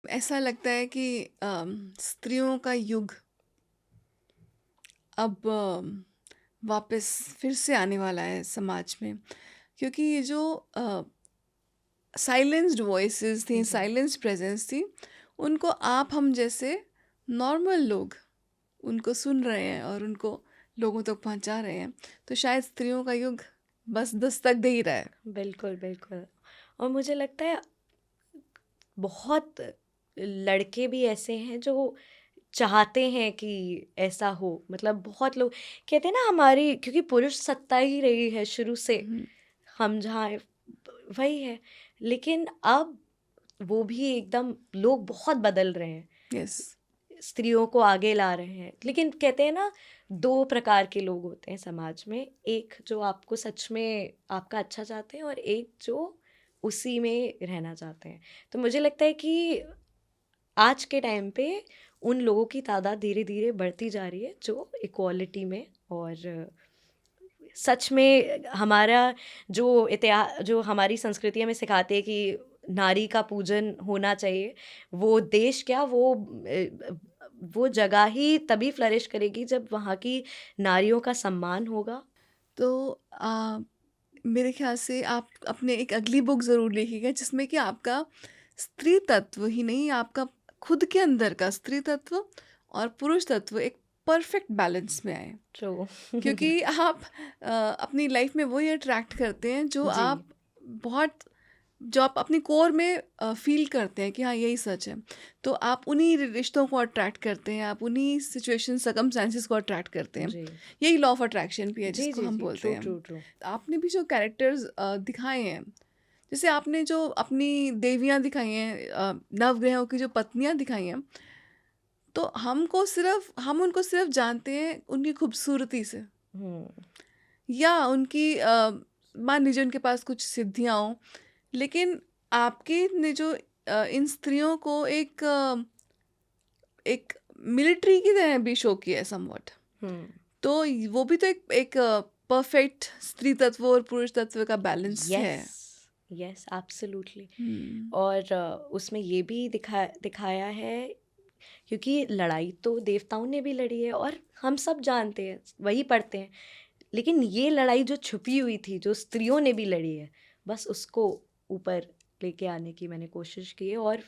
ऐसा लगता है कि स्त्रियों का युग अब वापस फिर से आने वाला है समाज में, क्योंकि ये जो साइलेंस्ड वॉइसेस थी, जी। साइलेंस्ड प्रेजेंस थी, उनको आप हम जैसे नॉर्मल लोग उनको सुन रहे हैं और उनको लोगों तक पहुंचा रहे हैं। तो शायद स्त्रियों का युग बस दस्तक दे ही रहा है। बिल्कुल, बिल्कुल। और मुझे लगता है बहुत लड़के भी ऐसे हैं जो चाहते हैं कि ऐसा हो। मतलब बहुत लोग कहते हैं ना, हमारी क्योंकि पुरुष सत्ता ही रही है शुरू से, हम्म, हम जहाँ वही है। लेकिन अब वो भी एकदम लोग बहुत बदल रहे हैं, यस। स्त्रियों को आगे ला रहे हैं। लेकिन कहते हैं ना, दो प्रकार के लोग होते हैं समाज में, एक जो आपको सच में आपका अच्छा चाहते हैं और एक जो उसी में रहना चाहते हैं। तो मुझे लगता है कि आज के टाइम पे उन लोगों की तादाद धीरे धीरे बढ़ती जा रही है जो इक्वालिटी में और सच में हमारा जो इतिहास, जो हमारी संस्कृति हमें सिखाती है कि नारी का पूजन होना चाहिए, वो देश क्या, वो जगह ही तभी फ्लरिश करेगी जब वहाँ की नारियों का सम्मान होगा। तो मेरे ख्याल से आप अपने एक अगली बुक ज़रूर लिखिएगा जिसमें कि आपका स्त्री तत्व ही नहीं, आपका खुद के अंदर का स्त्री तत्व और पुरुष तत्व एक परफेक्ट बैलेंस में आए। जो क्योंकि आप अपनी लाइफ में वही अट्रैक्ट करते हैं जो जी आप बहुत, जो आप अपनी कोर में फील करते हैं कि हाँ यही सच है। तो आप उन्हीं रिश्तों को अट्रैक्ट करते हैं, आप उन्हीं सिचुएशन सर्कमस्टेंसेस को अट्रैक्ट करते हैं। जी यही लॉ ऑफ अट्रैक्शन भी है जी जिसको जी हम जी, बोलते ट्रू हैं। True true. आपने भी जो कैरेक्टर्स दिखाए हैं, जैसे आपने जो अपनी देवियाँ दिखाई हैं, नवग्रहों की जो पत्नियाँ दिखाई हैं, तो हम उनको सिर्फ जानते हैं उनकी खूबसूरती से, हम्म। या उनकी मान लीजिए उनके पास कुछ सिद्धियाँ हों। लेकिन आपके ने जो इन स्त्रियों को एक मिलिट्री की तरह भी शो किया है समवॉट। हम्म। तो वो भी तो एक परफेक्ट स्त्री तत्व और पुरुष तत्व का बैलेंस है। Yes, yes, absolutely. हम्म। और उसमें ये भी दिखाया है, क्योंकि लड़ाई तो देवताओं ने भी लड़ी है और हम सब जानते हैं, वही पढ़ते हैं। लेकिन ये लड़ाई जो छुपी हुई थी, जो स्त्रियों ने भी लड़ी है, बस उसको ऊपर लेके आने की मैंने कोशिश की है। और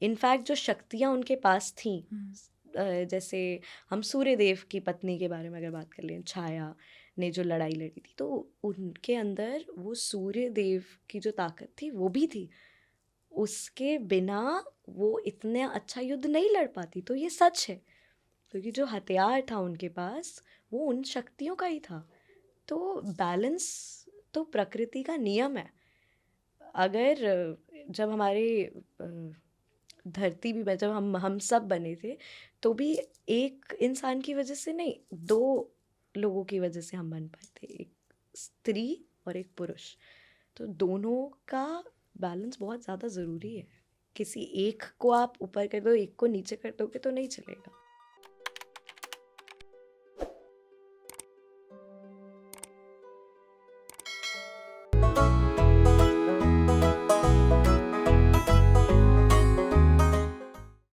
इनफैक्ट जो शक्तियाँ उनके पास थीं, हम्म। जैसे हम सूर्य देव की पत्नी के बारे में अगर बात कर लें, छाया ने जो लड़ाई लड़ी थी, तो उनके अंदर वो सूर्य देव की जो ताकत थी वो भी थी। उसके बिना वो इतना अच्छा युद्ध नहीं लड़ पाती। तो ये सच है, क्योंकि जो हथियार था उनके पास वो उन शक्तियों का ही था। तो बैलेंस तो प्रकृति का नियम है। अगर जब हमारे धरती भी जब हम सब बने थे, तो भी एक इंसान की वजह से नहीं, दो लोगों की वजह से हम बन पाए थे, एक स्त्री और एक पुरुष। तो दोनों का बैलेंस बहुत ज़्यादा ज़रूरी है। किसी एक को आप ऊपर कर दो, एक को नीचे कर दोगे तो नहीं चलेगा।